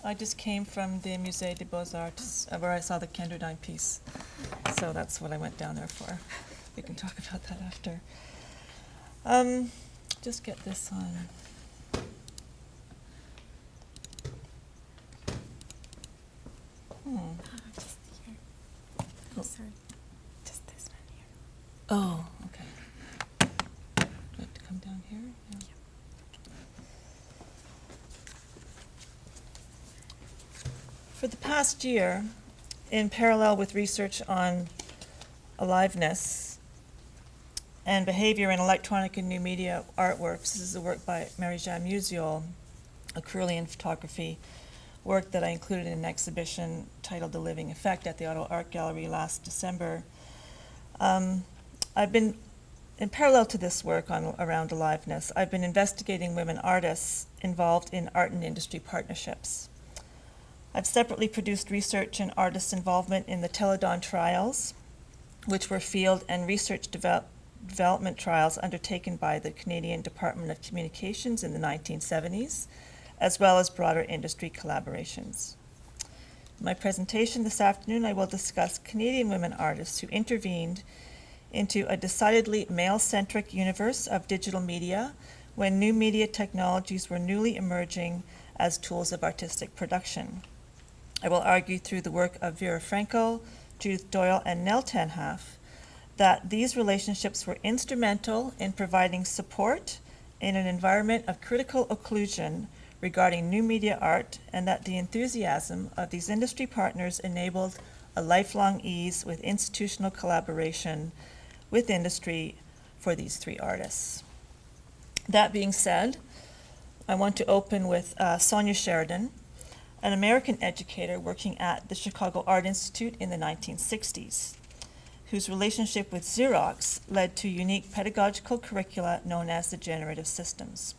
I just came from the Musée des Beaux-Arts, where I saw the Teledyne piece. So that's what I went down there for. We can talk about that after. Just get this on. Just here. Oh, sorry. Just this one here. Oh, okay. Do I have to come down here? Yeah. For the past year, in parallel with research on aliveness and behavior in electronic and new media artworks, this is a work by Marie-Jeanne Musiol, a Curlian photography work that I included in an exhibition titled The Living Effect at the Ottawa Art Gallery last December. I've been, in parallel to this work around aliveness, I've been investigating women artists involved in art and industry partnerships. I've separately produced research and artist involvement in the Teledyne trials, which were field and research development trials undertaken by the Canadian Department of Communications in the 1970s, as well as broader industry collaborations. In my presentation this afternoon, I will discuss Canadian women artists who intervened into a decidedly male-centric universe of digital media when new media technologies were newly emerging as tools of artistic production. I will argue through the work of Vera Frankel, Judith Doyle, and Nell Tenhalf that these relationships were instrumental in providing support in an environment of critical occlusion regarding new media art, and that the enthusiasm of these industry partners enabled a lifelong ease with institutional collaboration with industry for these three artists. That being said, I want to open with Sonia Sheridan, an American educator working at the Chicago Art Institute in the 1960s, whose relationship with Xerox led to unique pedagogical curricula known as the generative systems.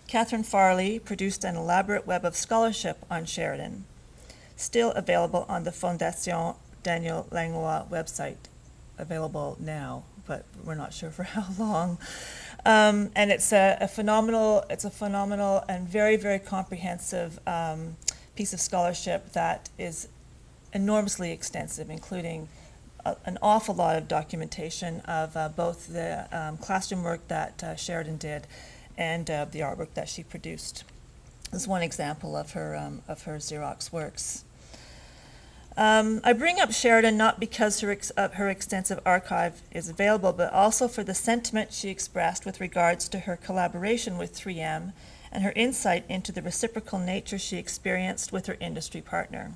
Catherine Farley produced an elaborate web of scholarship on Sheridan, still available on the Fondation Daniel Langlois website, available now, but we're not sure for how long. And it's a phenomenal and very, very comprehensive piece of scholarship that is enormously extensive, including an awful lot of documentation of both the classroom work that Sheridan did and the artwork that she produced. This is one example of her Xerox works. I bring up Sheridan not because her extensive archive is available, but also for the sentiment she expressed with regards to her collaboration with 3M and her insight into the reciprocal nature she experienced with her industry partner.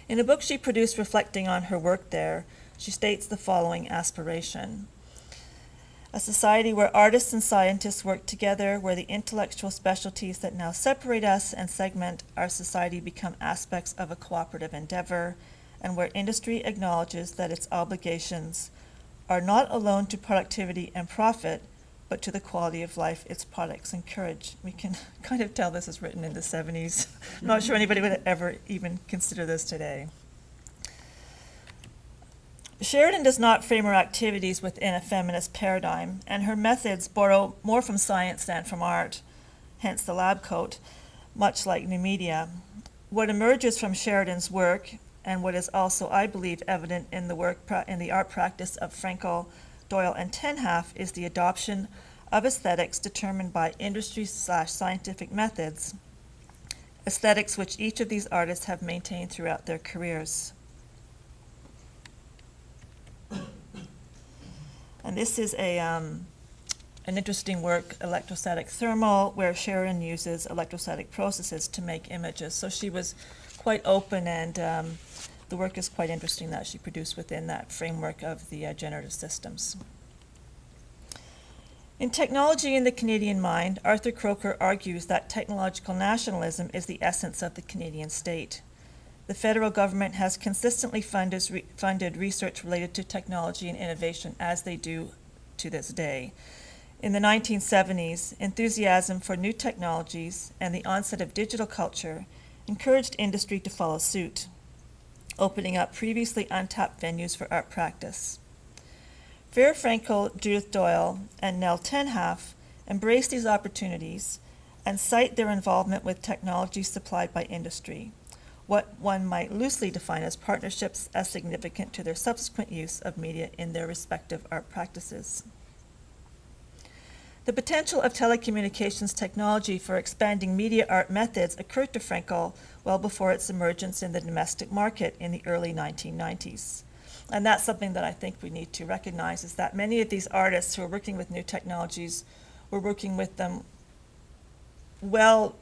In a book she produced reflecting on her work there, she states the following aspiration: a society where artists and scientists work together, where the intellectual specialties that now separate us and segment our society become aspects of a cooperative endeavor, and where industry acknowledges that its obligations are not alone to productivity and profit, but to the quality of life its products encourage. We can kind of tell this is written in the 70s. I'm not sure anybody would ever even consider this today. Sheridan does not frame her activities within a feminist paradigm, and her methods borrow more from science than from art, hence the lab coat, much like new media. What emerges from Sheridan's work, and what is also, I believe, evident in the art practice of Frankel, Doyle, and Tenhalf, is the adoption of aesthetics determined by industry/scientific methods, aesthetics which each of these artists have maintained throughout their careers. And this is an interesting work, electrostatic thermal, where Sheridan uses electrostatic processes to make images. So she was quite open, and the work is quite interesting that she produced within that framework of the generative systems. In Technology in the Canadian Mind, Arthur Croker argues that technological nationalism is the essence of the Canadian state. The federal government has consistently funded research related to technology and innovation, as they do to this day. In the 1970s, enthusiasm for new technologies and the onset of digital culture encouraged industry to follow suit, opening up previously untapped venues for art practice. Vera Frankel, Judith Doyle, and Nell Tenhalf embraced these opportunities and cite their involvement with technology supplied by industry, what one might loosely define as partnerships as significant to their subsequent use of media in their respective art practices. The potential of telecommunications technology for expanding media art methods occurred to Frankel well before its emergence in the domestic market in the early 1990s. And that's something that I think we need to recognize, is that many of these artists who are working with new technologies were working with them well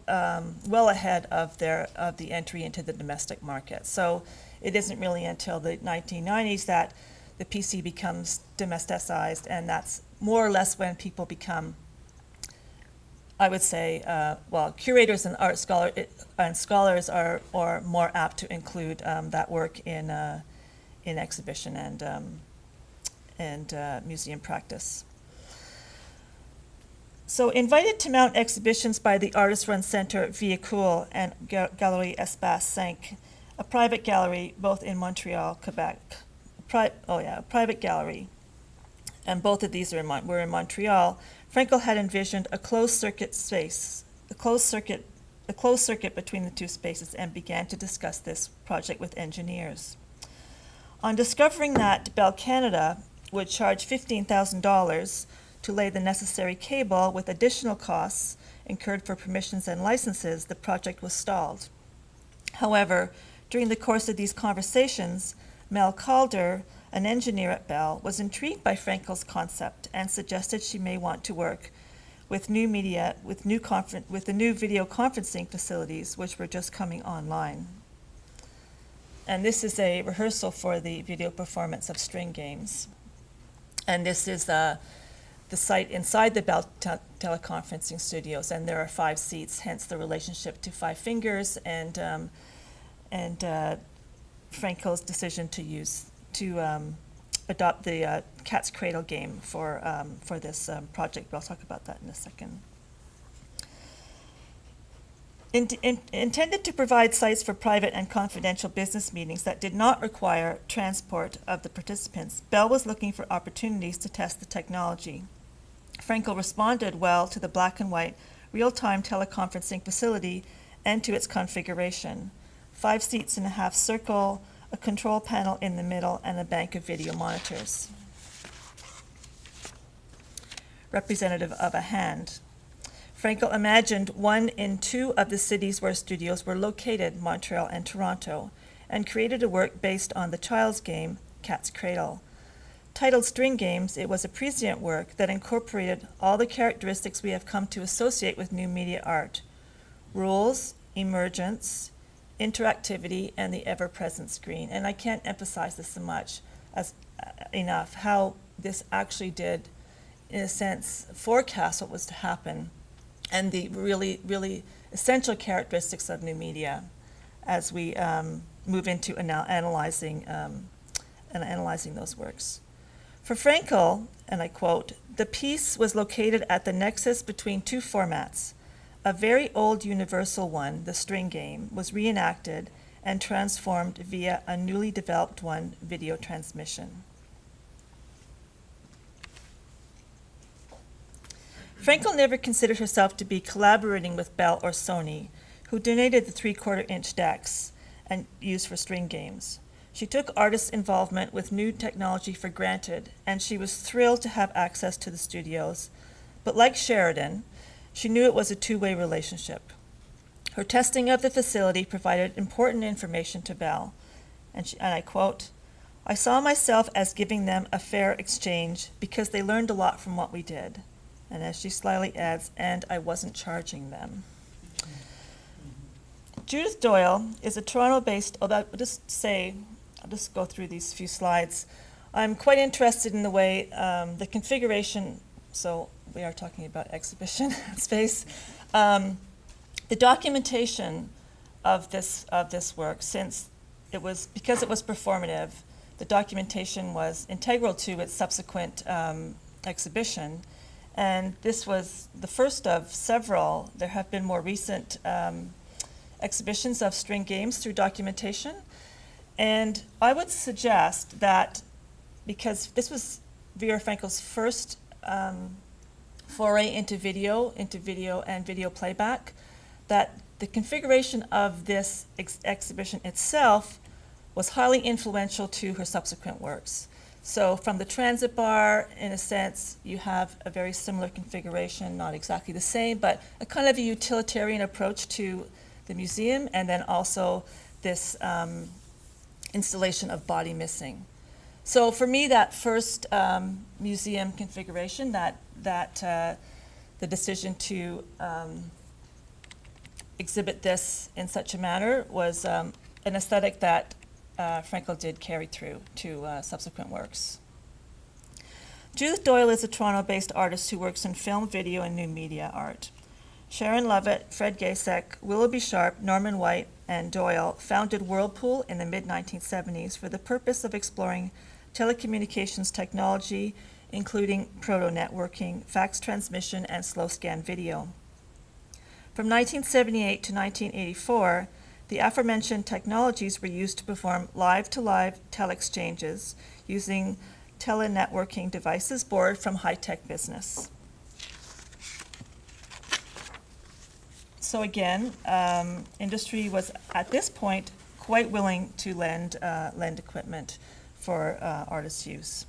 ahead of the entry into the domestic market. So it isn't really until the 1990s that the PC becomes domesticized, and that's more or less when people become, I would say, curators and art scholars are more apt to include that work in exhibition and museum practice. So invited to mount exhibitions by the artist-run center Whirlpool and Galerie Espace 5, a private gallery both in Montreal, Quebec. A private gallery, and both of these were in Montreal. Frankel had envisioned a closed circuit between the two spaces, and began to discuss this project with engineers. On discovering that Bell Canada would charge $15,000 to lay the necessary cable with additional costs incurred for permissions and licenses, the project was stalled. However, during the course of these conversations, Mel Calder, an engineer at Bell, was intrigued by Frankel's concept and suggested she may want to work with new media, with the new video conferencing facilities, which were just coming online. And this is a rehearsal for the video performance of String Games. And this is the site inside the Bell teleconferencing studios, and there are 5 seats, hence the relationship to 5 fingers, and Frankel's decision to adopt the Cat's Cradle game for this project, but I'll talk about that in a second. Intended to provide sites for private and confidential business meetings that did not require transport of the participants, Bell was looking for opportunities to test the technology. Frankel responded well to the black and white real-time teleconferencing facility and to its configuration. 5 seats in a half circle, a control panel in the middle, and a bank of video monitors, representative of a hand. Frankel imagined 1 in 2 of the cities where studios were located, Montreal and Toronto, and created a work based on the child's game, Cat's Cradle. Titled String Games, it was a prescient work that incorporated all the characteristics we have come to associate with new media art: rules, emergence, interactivity, and the ever-present screen. And I can't emphasize this enough, how this actually did, in a sense, forecast what was to happen, and the really, really essential characteristics of new media as we move into analyzing those works. For Frankel, and I quote, "The piece was located at the nexus between 2 formats. A very old universal one, the string game, was reenacted and transformed via a newly developed one, video transmission." Frankel never considered herself to be collaborating with Bell or Sony, who donated the 3/4-inch decks and used for string games. She took artists' involvement with new technology for granted, and she was thrilled to have access to the studios. But like Sheridan, she knew it was a 2-way relationship. Her testing of the facility provided important information to Bell, and I quote, "I saw myself as giving them a fair exchange because they learned a lot from what we did." And as she slyly adds, "and I wasn't charging them." Judith Doyle is a Toronto-based, I'll just go through these few slides. I'm quite interested in the way the configuration, so we are talking about exhibition space. The documentation of this work, because it was performative, the documentation was integral to its subsequent exhibition. And this was the first of several. There have been more recent exhibitions of string games through documentation. And I would suggest that, because this was Vera Frankel's first foray into video and video playback, that the configuration of this exhibition itself was highly influential to her subsequent works. So from the transit bar, in a sense, you have a very similar configuration, not exactly the same, but a kind of a utilitarian approach to the museum, and then also this installation of body missing. So for me, that first museum configuration, the decision to exhibit this in such a manner was an aesthetic that Frankel did carry through to subsequent works. Judith Doyle is a Toronto-based artist who works in film, video, and new media art. Sharon Lovett, Fred Gasek, Willoughby Sharp, Norman White, and Doyle founded Whirlpool in the mid-1970s for the purpose of exploring telecommunications technology, including proto-networking, fax transmission, and slow-scan video. From 1978 to 1984, the aforementioned technologies were used to perform live-to-live telexchanges using telenetworking devices borrowed from high-tech business. So again, industry was at this point quite willing to lend equipment for artists' use.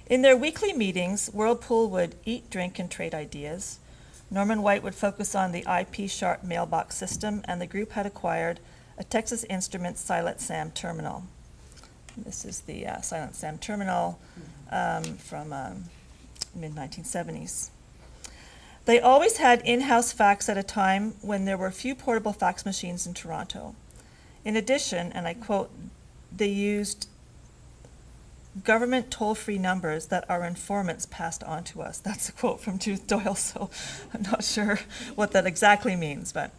In their weekly meetings, Whirlpool would eat, drink, and trade ideas. Norman White would focus on the IP Sharp mailbox system, and the group had acquired a Texas Instruments Silent Sam terminal. This is the Silent Sam terminal from mid-1970s. They always had in-house fax at a time when there were few portable fax machines in Toronto. In addition, and I quote, they used government toll-free numbers that our informants passed on to us. That's a quote from Judith Doyle, so I'm not sure what that exactly means, but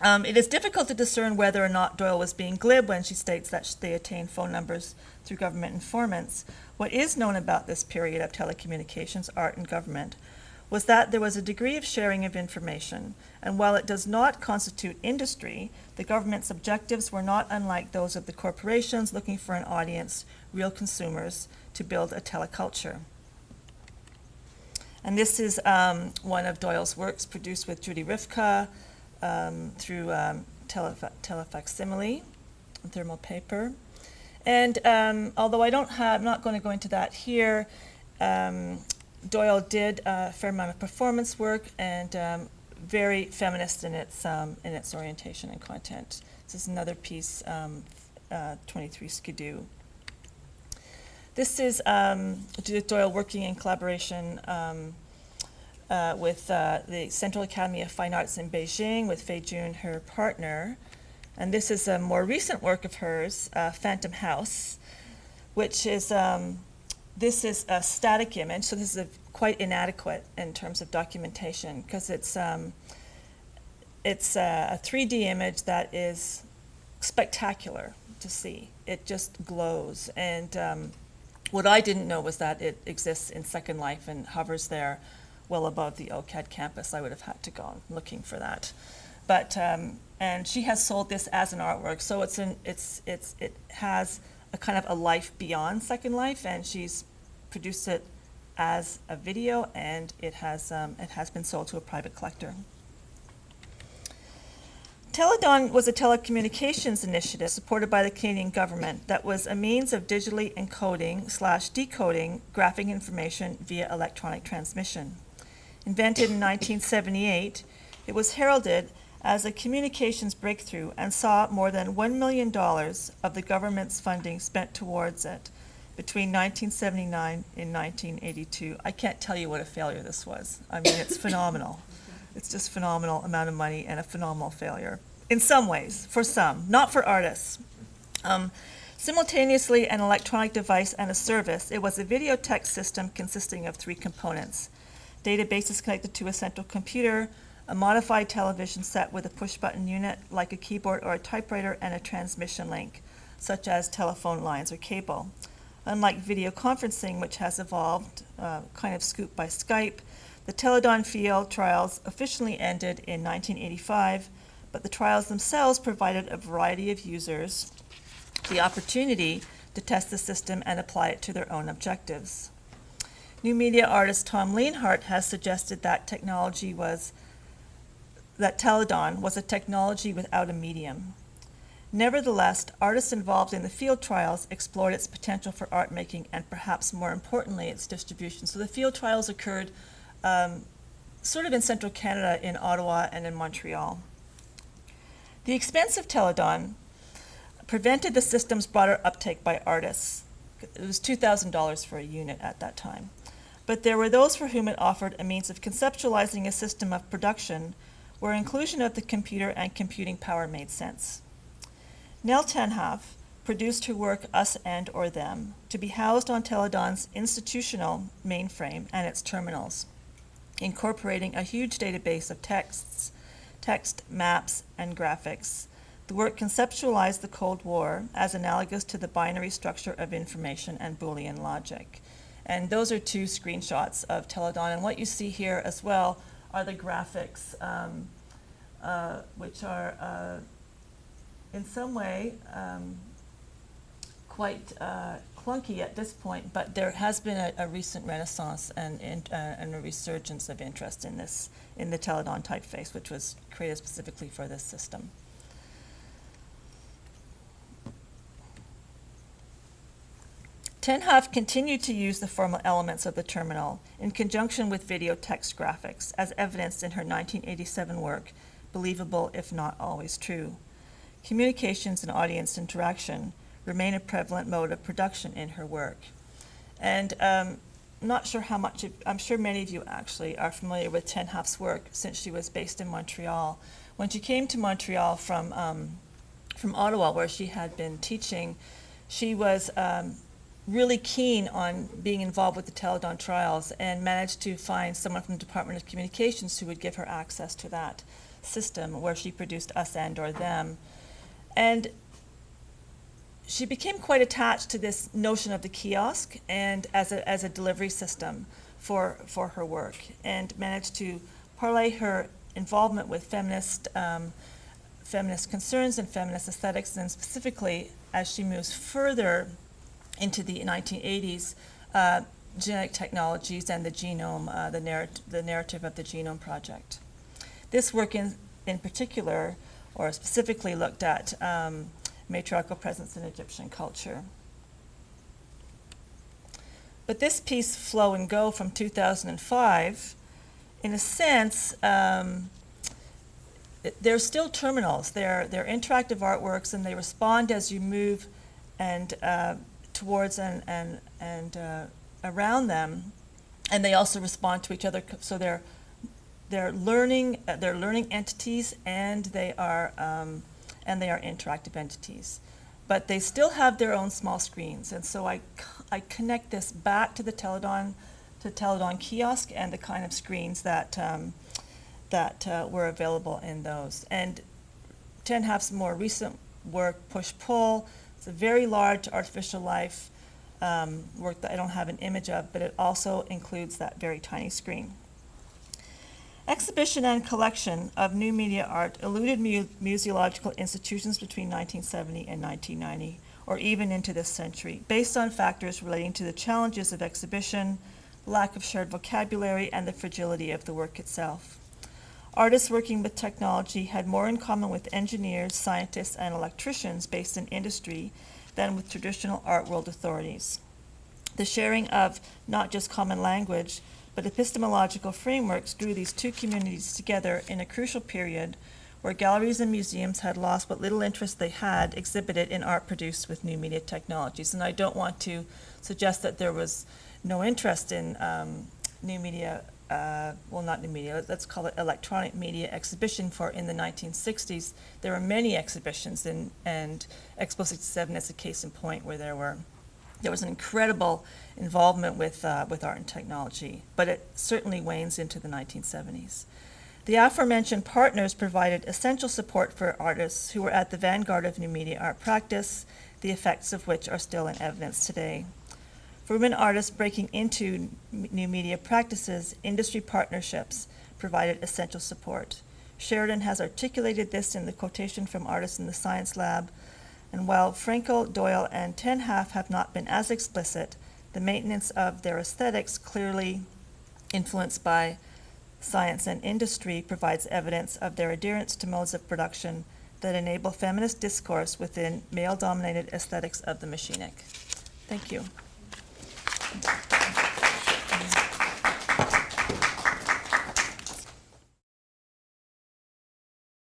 it is difficult to discern whether or not Doyle was being glib when she states that they attained phone numbers through government informants. What is known about this period of telecommunications, art, and government was that there was a degree of sharing of information, and while it does not constitute industry, the government's objectives were not unlike those of the corporations looking for an audience, real consumers, to build a teleculture. And this is one of Doyle's works produced with Judy Rivka through Telefax simile, thermal paper. And although I'm not going to go into that here, Doyle did a fair amount of performance work and very feminist in its orientation and content. This is another piece, 23 Skidoo. This is Judith Doyle working in collaboration with the Central Academy of Fine Arts in Beijing with Fei Jun, her partner. And this is a more recent work of hers, Phantom House, which is this is a static image, so this is quite inadequate in terms of documentation because it's a 3D image that is spectacular to see. It just glows, and what I didn't know was that it exists in Second Life and hovers there well above the OCAD campus. I would have had to go looking for that, but and she has sold this as an artwork, so it has a kind of a life beyond Second Life, and she's produced it as a video, and it has been sold to a private collector. Teledyne was a telecommunications initiative supported by the Canadian government that was a means of digitally encoding/decoding graphic information via electronic transmission. Invented in 1978, it was heralded as a communications breakthrough and saw more than $1 million of the government's funding spent towards it between 1979 and 1982. I can't tell you what a failure this was. I mean, it's phenomenal. It's just phenomenal amount of money and a phenomenal failure. In some ways, for some, not for artists. Simultaneously an electronic device and a service, it was a video text system consisting of 3 components. Databases connected to a central computer, a modified television set with a push-button unit like a keyboard or a typewriter, and a transmission link, such as telephone lines or cable. Unlike video conferencing, which has evolved kind of scooped by Skype, the Teledyne field trials officially ended in 1985, but the trials themselves provided a variety of users the opportunity to test the system and apply it to their own objectives. New media artist Tom Leonhardt has suggested that Teledyne was a technology without a medium. Nevertheless, artists involved in the field trials explored its potential for art making and perhaps more importantly, its distribution. So the field trials occurred sort of in central Canada, in Ottawa and in Montreal. The expense of Teledyne prevented the system's broader uptake by artists. It was $2,000 for a unit at that time. But there were those for whom it offered a means of conceptualizing a system of production where inclusion of the computer and computing power made sense. Nell Tenhaff produced her work Us and or Them to be housed on Teledyne's institutional mainframe and its terminals, incorporating a huge database of text, maps, and graphics. The work conceptualized the Cold War as analogous to the binary structure of information and Boolean logic. And those are two screenshots of Teledyne. And what you see here as well are the graphics, which are in some way quite clunky at this point, but there has been a recent renaissance and a resurgence of interest in the Teledyne typeface, which was created specifically for this system. Tenhaff continued to use the formal elements of the terminal in conjunction with video text graphics, as evidenced in her 1987 work, Believable If Not Always True. Communications and audience interaction remain a prevalent mode of production in her work. And I'm not sure how much, I'm sure many of you actually are familiar with Tenhaff's work since she was based in Montreal. When she came to Montreal from Ottawa, where she had been teaching, she was really keen on being involved with the Teledyne trials and managed to find someone from the Department of Communications who would give her access to that system where she produced Us and or Them. And she became quite attached to this notion of the kiosk and as a delivery system for her work, and managed to parlay her involvement with feminist concerns and feminist aesthetics, and specifically as she moves further into the 1980s, genetic technologies and the genome, the narrative of the Genome Project. This work in particular, or specifically, looked at matriarchal presence in Egyptian culture. But this piece, Flow and Go, from 2005, in a sense, they're still terminals. They're interactive artworks, and they respond as you move and towards and around them, and they also respond to each other. So they're learning entities, and they are interactive entities, but they still have their own small screens. And so I connect this back to the Teledyne kiosk and the kind of screens that were available in those. And Tenhaff's more recent work, Push Pull, it's a very large artificial life work that I don't have an image of, but it also includes that very tiny screen. Exhibition and collection of new media art eluded museological institutions between 1970 and 1990, or even into this century, based on factors relating to the challenges of exhibition, lack of shared vocabulary, and the fragility of the work itself. Artists working with technology had more in common with engineers, scientists, and electricians based in industry than with traditional art world authorities. The sharing of not just common language, but epistemological frameworks drew these two communities together in a crucial period where galleries and museums had lost what little interest they had exhibited in art produced with new media technologies. And I don't want to suggest that there was no interest in new media, well, not new media, let's call it electronic media exhibition in the 1960s. There were many exhibitions, and Expo 67 is a case in point where there was an incredible involvement with art and technology, but it certainly wanes into the 1970s. The aforementioned partners provided essential support for artists who were at the vanguard of new media art practice, the effects of which are still in evidence today. For women artists breaking into new media practices, industry partnerships provided essential support. Sheridan has articulated this in the quotation from Artists in the Science Lab, and while Frankel, Doyle, and Tenhaff have not been as explicit, The maintenance of their aesthetics, clearly influenced by science and industry, provides evidence of their adherence to modes of production that enable feminist discourse within male-dominated aesthetics of the machinic. Thank you.